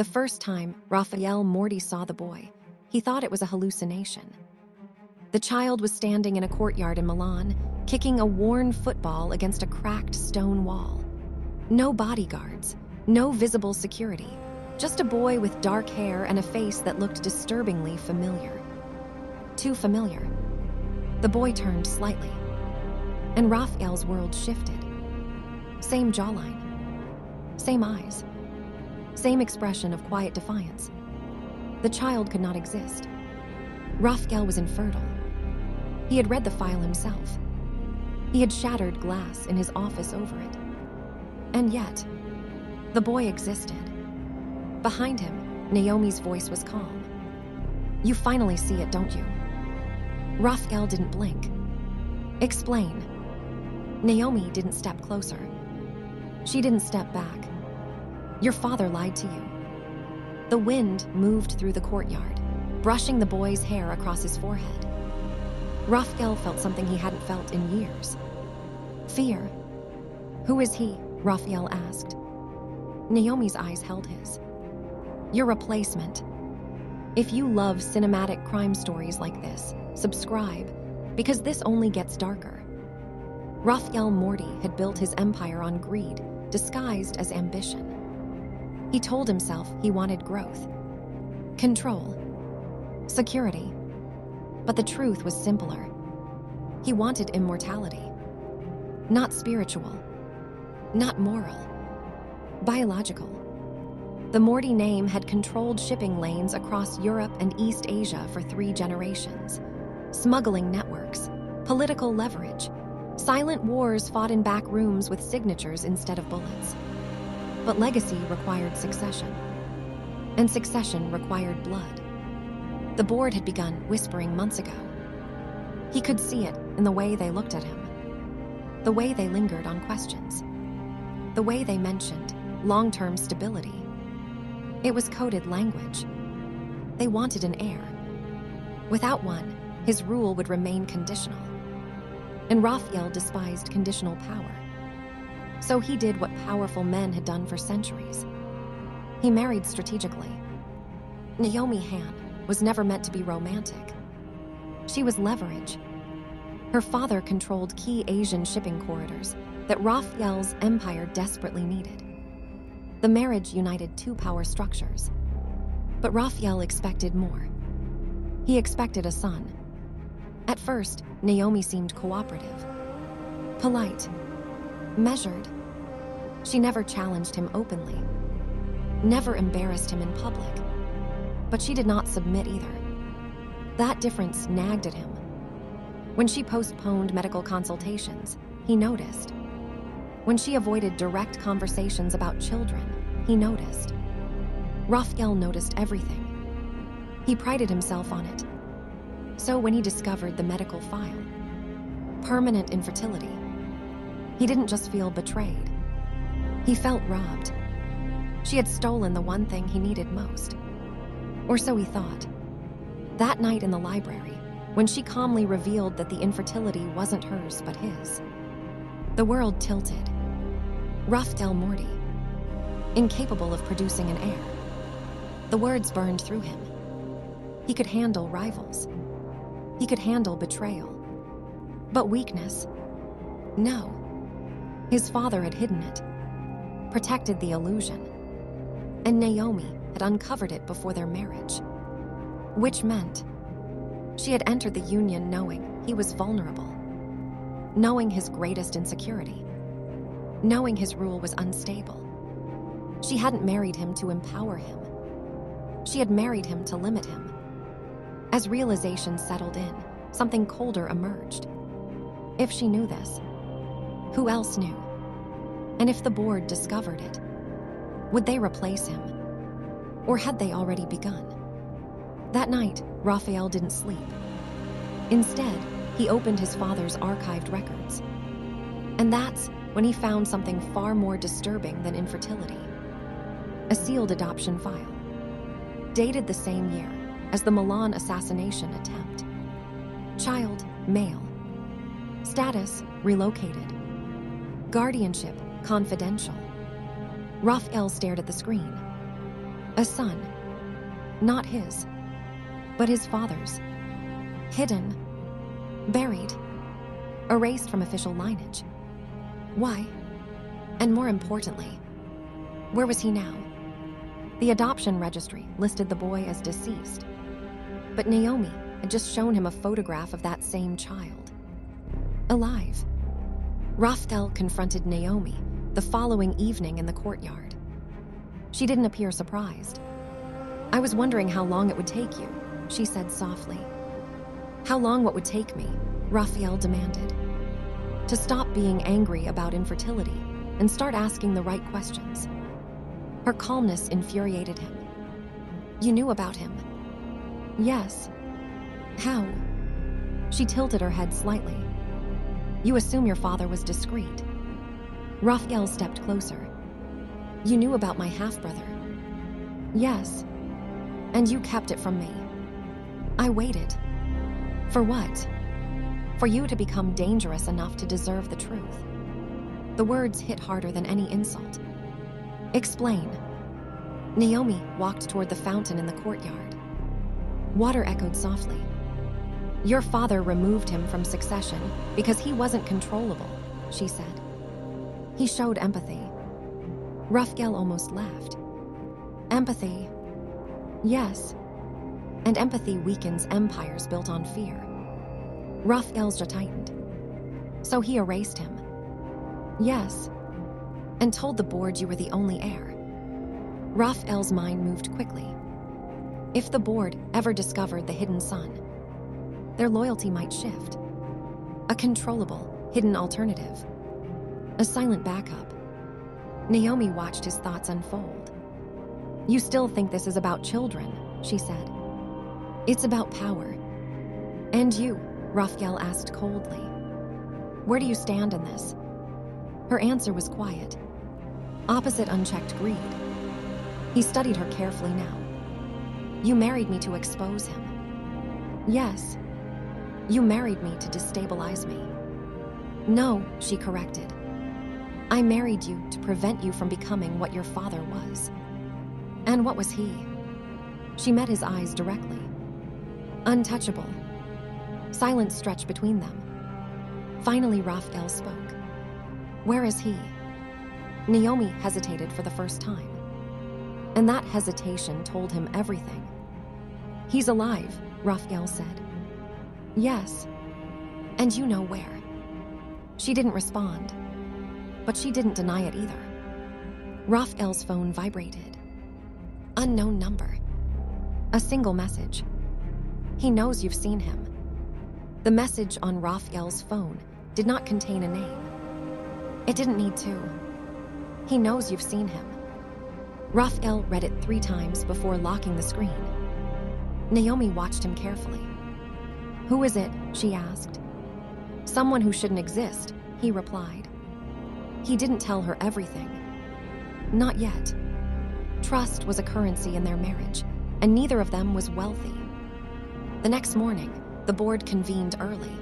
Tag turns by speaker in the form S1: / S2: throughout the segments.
S1: The first time Raphael Morty saw the boy, he thought it was a hallucination. The child was standing in a courtyard in Milan, kicking a worn football against a cracked stone wall. No bodyguards, no visible security, just a boy with dark hair and a face that looked disturbingly familiar. Too familiar. The boy turned slightly, and Raphael's world shifted. Same jawline, same eyes, same expression of quiet defiance. The child could not exist. Raphael was infertile. He had read the file himself. He had shattered glass in his office over it. And yet, the boy existed. Behind him, Naomi's voice was calm. "You finally see it, don't you?" Raphael didn't blink. "Explain." Naomi didn't step closer. She didn't step back. "Your father lied to you." The wind moved through the courtyard, brushing the boy's hair across his forehead. Raphael felt something he hadn't felt in years. Fear. "Who is he?" Raphael asked. Naomi's eyes held his. "Your replacement. If you love cinematic crime stories like this, subscribe, because this only gets darker." Raphael Morty had built his empire on greed, disguised as ambition. He told himself he wanted growth, control, security. But the truth was simpler. He wanted immortality. Not spiritual, not moral, biological. The Morty name had controlled shipping lanes across Europe and East Asia for 3 generations. Smuggling networks, political leverage, silent wars fought in back rooms with signatures instead of bullets. But legacy required succession, and succession required blood. The board had begun whispering months ago. He could see it in the way they looked at him, the way they lingered on questions, the way they mentioned long-term stability. It was coded language. They wanted an heir. Without one, his rule would remain conditional. And Raphael despised conditional power. So he did what powerful men had done for centuries. He married strategically. Naomi Han was never meant to be romantic. She was leverage. Her father controlled key Asian shipping corridors that Raphael's empire desperately needed. The marriage united 2 power structures. But Raphael expected more. He expected a son. At first, Naomi seemed cooperative, polite, measured. She never challenged him openly, never embarrassed him in public. But she did not submit either. That difference nagged at him. When she postponed medical consultations, he noticed. When she avoided direct conversations about children, he noticed. Raphael noticed everything. He prided himself on it. So when he discovered the medical file, permanent infertility, he didn't just feel betrayed. He felt robbed. She had stolen the one thing he needed most. Or so he thought. That night in the library, when she calmly revealed that the infertility wasn't hers but his, the world tilted. Raphael Morty, incapable of producing an heir. The words burned through him. He could handle rivals. He could handle betrayal. But weakness? No. His father had hidden it, protected the illusion. And Naomi had uncovered it before their marriage. Which meant she had entered the union knowing he was vulnerable, knowing his greatest insecurity, knowing his rule was unstable. She hadn't married him to empower him. She had married him to limit him. As realization settled in, something colder emerged. If she knew this, who else knew? And if the board discovered it, would they replace him? Or had they already begun? That night, Raphael didn't sleep. Instead, he opened his father's archived records. And that's when he found something far more disturbing than infertility. A sealed adoption file, dated the same year as the Milan assassination attempt. Child, male. Status, relocated. Guardianship, confidential. Raphael stared at the screen. A son. Not his, but his father's. Hidden. Buried. Erased from official lineage. Why? And more importantly, where was he now? The adoption registry listed the boy as deceased, but Naomi had just shown him a photograph of that same child. Alive. Raphael confronted Naomi the following evening in the courtyard. She didn't appear surprised. "I was wondering how long it would take you," she said softly. "How long what would take me?" Raphael demanded. "To stop being angry about infertility and start asking the right questions." Her calmness infuriated him. "You knew about him?" "Yes." "How?" She tilted her head slightly. "You assume your father was discreet." Raphael stepped closer. "You knew about my half-brother." "Yes." "And you kept it from me." "I waited." "For what?" "For you to become dangerous enough to deserve the truth." The words hit harder than any insult. "Explain." Naomi walked toward the fountain in the courtyard. Water echoed softly. "Your father removed him from succession because he wasn't controllable," she said. "He showed empathy." Raphael almost laughed. "Empathy?" "Yes. And empathy weakens empires built on fear." Raphael's jaw tightened. "So he erased him?" "Yes. And told the board you were the only heir." Raphael's mind moved quickly. If the board ever discovered the hidden son, their loyalty might shift. A controllable, hidden alternative. A silent backup. Naomi watched his thoughts unfold. "You still think this is about children," she said. "It's about power." "And you?" Raphael asked coldly. "Where do you stand in this?" Her answer was quiet. Opposite unchecked greed. He studied her carefully now. "You married me to expose him." "Yes." "You married me to destabilize me." "No," she corrected. "I married you to prevent you from becoming what your father was." "And what was he?" She met his eyes directly. "Untouchable." Silence stretched between them. Finally, Raphael spoke. "Where is he?" Naomi hesitated for the first time. And that hesitation told him everything. "He's alive," Raphael said. "Yes. And you know where." She didn't respond, but she didn't deny it either. Raphael's phone vibrated. Unknown number. A single message. "He knows you've seen him." The message on Raphael's phone did not contain a name. It didn't need to. "He knows you've seen him." Raphael read it 3 times before locking the screen. Naomi watched him carefully. "Who is it?" she asked. "Someone who shouldn't exist," he replied. He didn't tell her everything. Not yet. Trust was a currency in their marriage, and neither of them was wealthy. The next morning, the board convened early.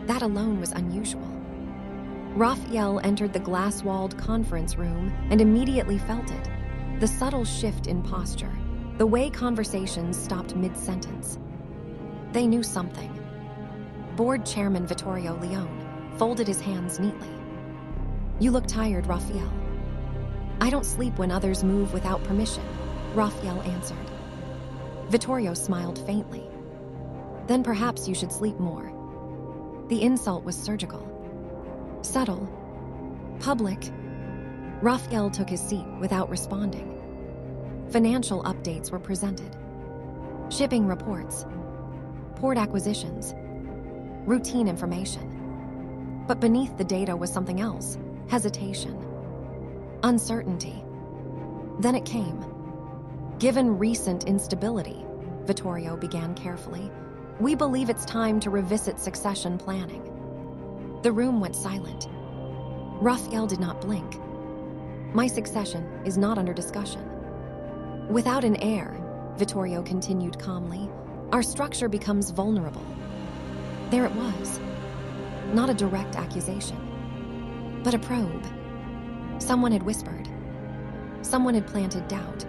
S1: That alone was unusual. Raphael entered the glass-walled conference room and immediately felt it. The subtle shift in posture, the way conversations stopped mid-sentence. They knew something. Board Chairman Vittorio Leone folded his hands neatly. "You look tired, Raphael." "I don't sleep when others move without permission," Raphael answered. Vittorio smiled faintly. "Then perhaps you should sleep more." The insult was surgical. Subtle. Public. Raphael took his seat without responding. Financial updates were presented. Shipping reports. Port acquisitions. Routine information. But beneath the data was something else. Hesitation. Uncertainty. Then it came. "Given recent instability," Vittorio began carefully, "we believe it's time to revisit succession planning." The room went silent. Raphael did not blink. "My succession is not under discussion." "Without an heir," Vittorio continued calmly, "our structure becomes vulnerable." There it was. Not a direct accusation, but a probe. Someone had whispered. Someone had planted doubt.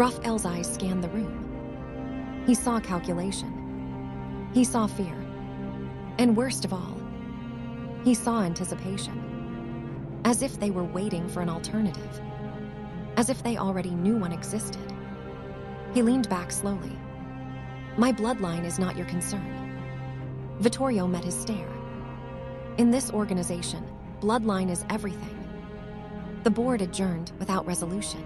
S1: Raphael's eyes scanned the room. He saw calculation. He saw fear. And worst of all, he saw anticipation. As if they were waiting for an alternative. As if they already knew one existed. He leaned back slowly. My bloodline is not your concern. Vittorio met his stare. In this organization, bloodline is everything. The board adjourned without resolution.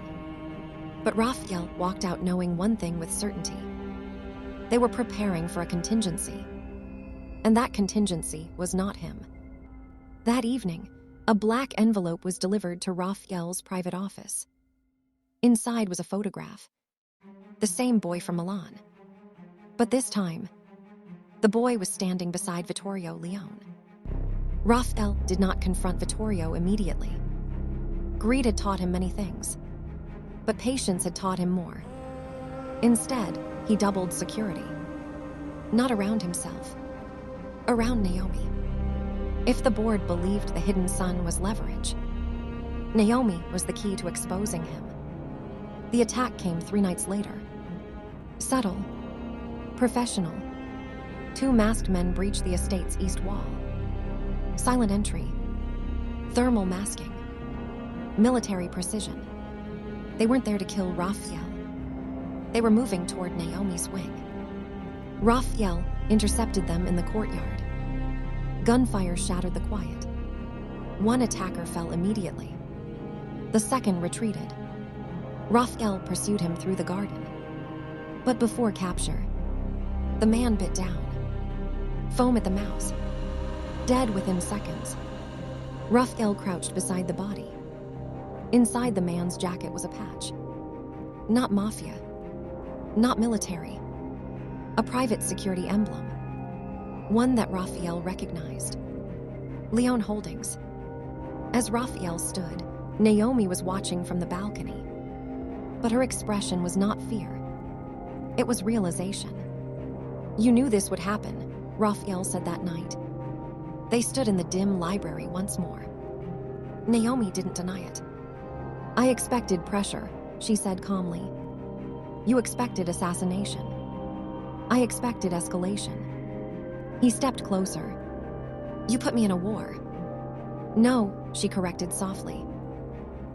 S1: But Raphael walked out knowing one thing with certainty. They were preparing for a contingency. And that contingency was not him. That evening, a black envelope was delivered to Raphael's private office. Inside was a photograph. The same boy from Milan. But this time, the boy was standing beside Vittorio Leone. Raphael did not confront Vittorio immediately. Greed had taught him many things, but patience had taught him more. Instead, he doubled security. Not around himself, around Naomi. If the board believed the hidden son was leverage, Naomi was the key to exposing him. The attack came 3 nights later. Subtle, professional. 2 masked men breached the estate's east wall. Silent entry, thermal masking, military precision. They weren't there to kill Raphael. They were moving toward Naomi's wing. Raphael intercepted them in the courtyard. Gunfire shattered the quiet. 1 attacker fell immediately. The second retreated. Raphael pursued him through the garden. But before capture, the man bit down. Foam at the mouth. Dead within seconds. Raphael crouched beside the body. Inside the man's jacket was a patch. Not Mafia. Not military. A private security emblem. One that Raphael recognized. Leone Holdings. As Raphael stood, Naomi was watching from the balcony. But her expression was not fear. It was realization. You knew this would happen, Raphael said that night. They stood in the dim library once more. Naomi didn't deny it. I expected pressure, she said calmly. You expected assassination. I expected escalation. He stepped closer. You put me in a war. No, she corrected softly.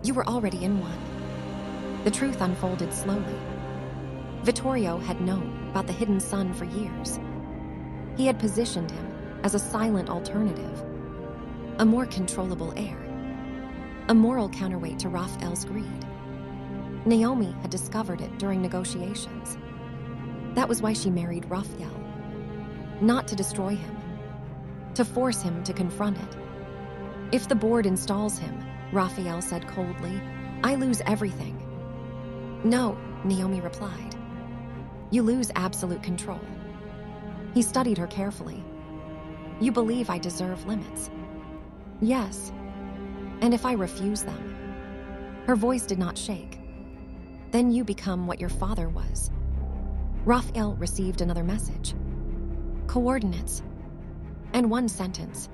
S1: You were already in one. The truth unfolded slowly. Vittorio had known about the hidden son for years. He had positioned him as a silent alternative, a more controllable heir, a moral counterweight to Raphael's greed. Naomi had discovered it during negotiations. That was why she married Raphael. Not to destroy him, to force him to confront it. If the board installs him, Raphael said coldly, I lose everything. No, Naomi replied. You lose absolute control. He studied her carefully. You believe I deserve limits. Yes. And if I refuse them? Her voice did not shake. Then you become what your father was. Raphael received another message. Coordinates. And 1 sentence.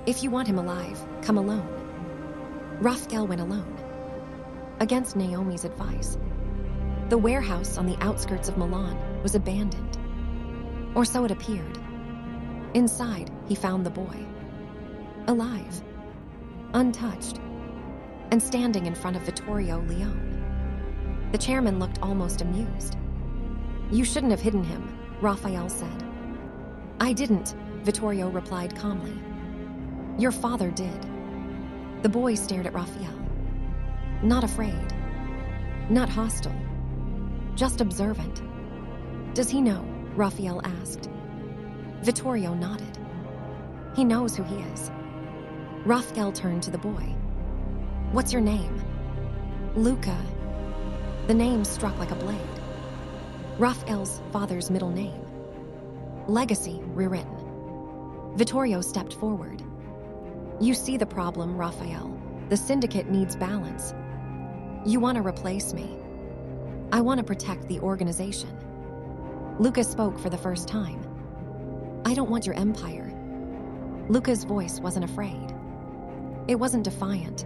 S1: If you want him alive, come alone. Raphael went alone. Against Naomi's advice. The warehouse on the outskirts of Milan was abandoned. Or so it appeared. Inside, he found the boy. Alive. Untouched. And standing in front of Vittorio Leone. The chairman looked almost amused. You shouldn't have hidden him, Raphael said. I didn't, Vittorio replied calmly. Your father did. The boy stared at Raphael. Not afraid. Not hostile. Just observant. Does he know? Raphael asked. Vittorio nodded. He knows who he is. Raphael turned to the boy. What's your name? Luca. The name struck like a blade. Raphael's father's middle name. Legacy rewritten. Vittorio stepped forward. You see the problem, Raphael. The syndicate needs balance. You want to replace me. I want to protect the organization. Luca spoke for the first time. I don't want your empire. Luca's voice wasn't afraid. It wasn't defiant.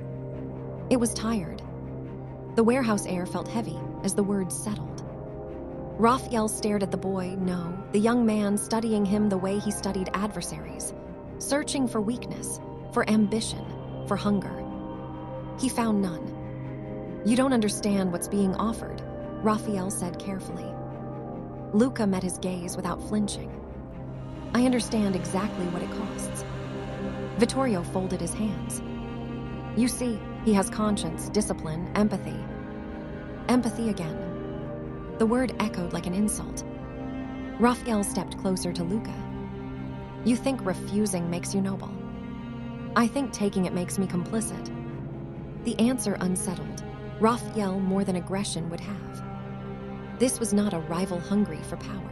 S1: It was tired. The warehouse air felt heavy, as the words settled. Raphael stared at the boy, no, the young man studying him the way he studied adversaries, searching for weakness, for ambition, for hunger. He found none. You don't understand what's being offered, Raphael said carefully. Luca met his gaze without flinching. I understand exactly what it costs. Vittorio folded his hands. You see, he has conscience, discipline, empathy. Empathy again. The word echoed like an insult. Raphael stepped closer to Luca. You think refusing makes you noble. I think taking it makes me complicit. The answer unsettled Raphael more than aggression would have. This was not a rival hungry for power.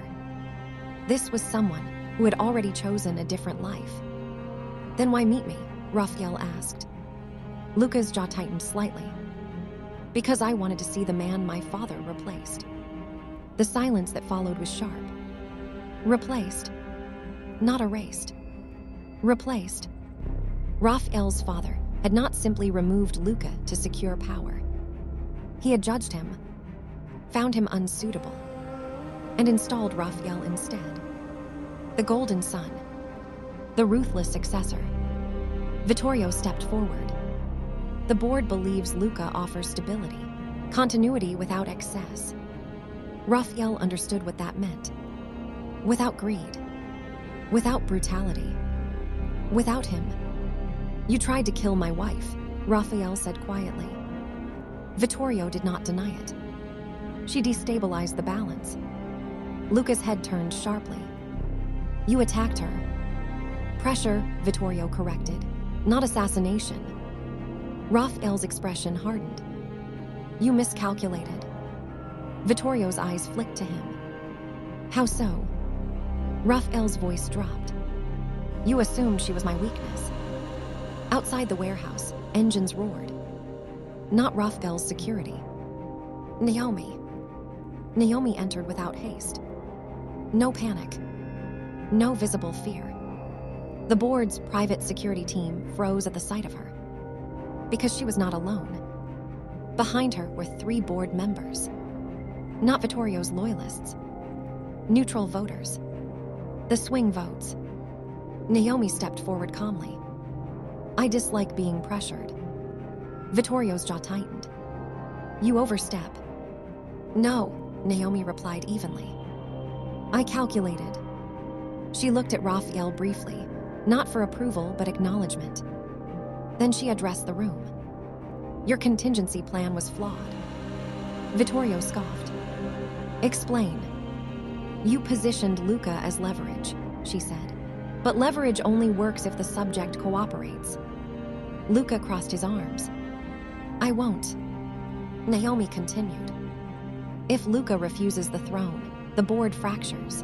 S1: This was someone who had already chosen a different life. Then why meet me? Raphael asked. Luca's jaw tightened slightly. Because I wanted to see the man my father replaced. The silence that followed was sharp. Replaced. Not erased. Replaced. Raphael's father had not simply removed Luca to secure power. He had judged him, found him unsuitable, and installed Raphael instead. The golden son, the ruthless successor. Vittorio stepped forward. The board believes Luca offers stability, continuity without excess. Raphael understood what that meant. Without greed, without brutality, without him. You tried to kill my wife, Raphael said quietly. Vittorio did not deny it. She destabilized the balance. Luca's head turned sharply. You attacked her. Pressure, Vittorio corrected, not assassination. Raphael's expression hardened. You miscalculated. Vittorio's eyes flicked to him. How so? Raphael's voice dropped. You assumed she was my weakness. Outside the warehouse, engines roared. Not Raphael's security. Naomi. Naomi entered without haste. No panic. No visible fear. The board's private security team froze at the sight of her. Because she was not alone. Behind her were 3 board members. Not Vittorio's loyalists. Neutral voters. The swing votes. Naomi stepped forward calmly. I dislike being pressured. Vittorio's jaw tightened. You overstep. No, Naomi replied evenly. I calculated. She looked at Raphael briefly, not for approval but acknowledgement. Then she addressed the room. Your contingency plan was flawed. Vittorio scoffed. Explain. You positioned Luca as leverage, she said. But leverage only works if the subject cooperates. Luca crossed his arms. I won't. Naomi continued. If Luca refuses the throne, the board fractures.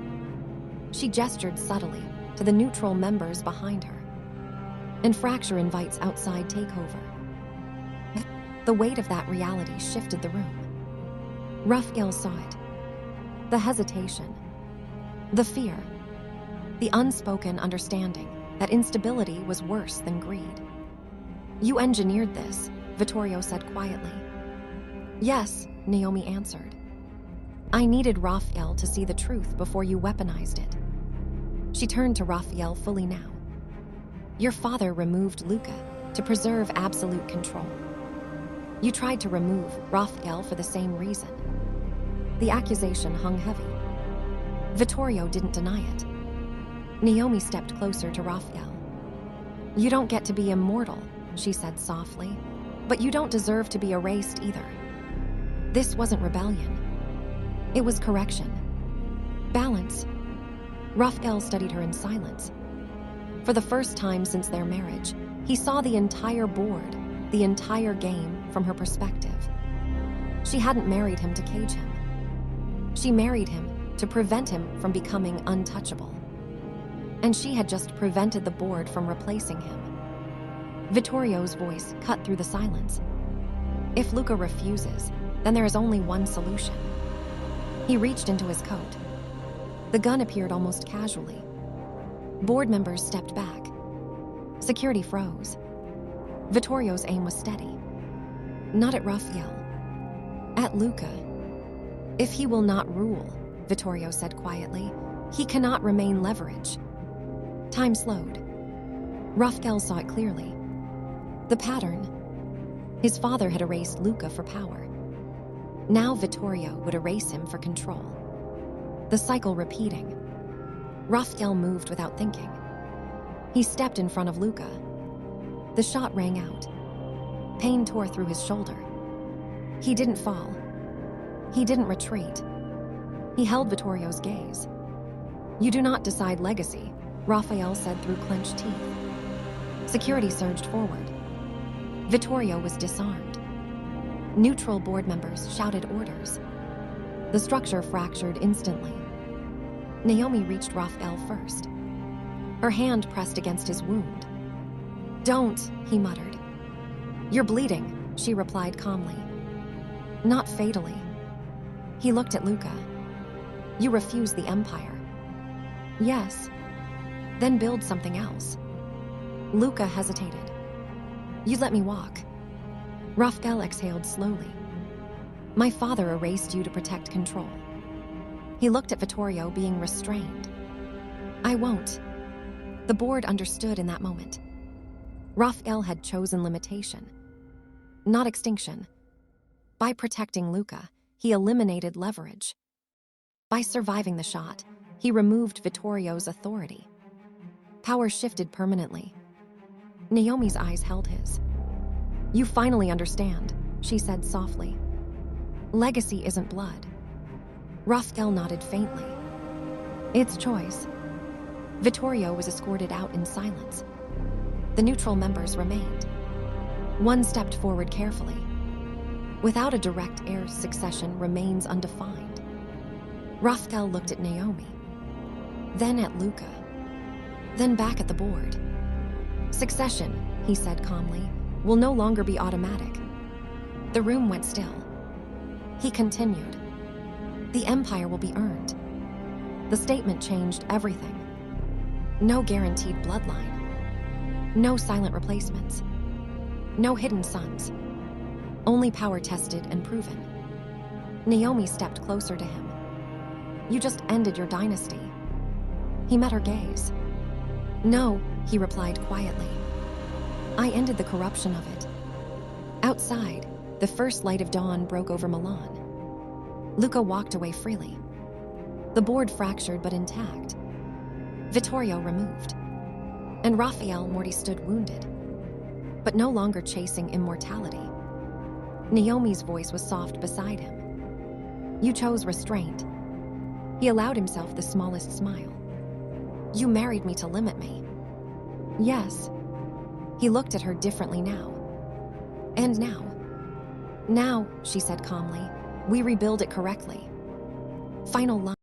S1: She gestured subtly to the neutral members behind her. And fracture invites outside takeover. The weight of that reality shifted the room. Raphael saw it. The hesitation. The fear. The unspoken understanding that instability was worse than greed. You engineered this, Vittorio said quietly. Yes, Naomi answered. I needed Raphael to see the truth before you weaponized it. She turned to Raphael fully now. Your father removed Luca to preserve absolute control. You tried to remove Raphael for the same reason. The accusation hung heavy. Vittorio didn't deny it. Naomi stepped closer to Raphael. You don't get to be immortal, she said softly, but you don't deserve to be erased either. This wasn't rebellion. It was correction. Balance. Raphael studied her in silence. For the first time since their marriage, he saw the entire board, the entire game from her perspective. She hadn't married him to cage him. She married him to prevent him from becoming untouchable. And she had just prevented the board from replacing him. Vittorio's voice cut through the silence. If Luca refuses, then there is only one solution. He reached into his coat. The gun appeared almost casually. Board members stepped back. Security froze. Vittorio's aim was steady. Not at Raphael. At Luca. If he will not rule, Vittorio said quietly, he cannot remain leverage. Time slowed. Raphael saw it clearly. The pattern. His father had erased Luca for power. Now Vittorio would erase him for control. The cycle repeating. Raphael moved without thinking. He stepped in front of Luca. The shot rang out. Pain tore through his shoulder. He didn't fall. He didn't retreat. He held Vittorio's gaze. You do not decide legacy, Raphael said through clenched teeth. Security surged forward. Vittorio was disarmed. Neutral board members shouted orders. The structure fractured instantly. Naomi reached Raphael first. Her hand pressed against his wound. Don't, he muttered. You're bleeding, she replied calmly. Not fatally. He looked at Luca. You refuse the Empire. Yes. Then build something else. Luca hesitated. You let me walk. Raphael exhaled slowly. My father erased you to protect control. He looked at Vittorio being restrained. I won't. The board understood in that moment. Raphael had chosen limitation, not extinction. By protecting Luca, he eliminated leverage. By surviving the shot, he removed Vittorio's authority. Power shifted permanently. Naomi's eyes held his. You finally understand, she said softly. Legacy isn't blood. Raphael nodded faintly. It's choice. Vittorio was escorted out in silence. The neutral members remained. One stepped forward carefully. Without a direct heir, succession remains undefined. Raphael looked at Naomi, then at Luca, then back at the board. Succession, he said calmly, will no longer be automatic. The room went still. He continued. The Empire will be earned. The statement changed everything. No guaranteed bloodline. No silent replacements. No hidden sons. Only power tested and proven. Naomi stepped closer to him. You just ended your dynasty. He met her gaze. No, he replied quietly. I ended the corruption of it. Outside, the first light of dawn broke over Milan. Luca walked away freely. The board fractured but intact. Vittorio removed. And Raphael Morty stood wounded, but no longer chasing immortality. Naomi's voice was soft beside him. You chose restraint. He allowed himself the smallest smile. You married me to limit me. Yes. He looked at her differently now. And now? Now, she said calmly, we rebuild it correctly. Final line.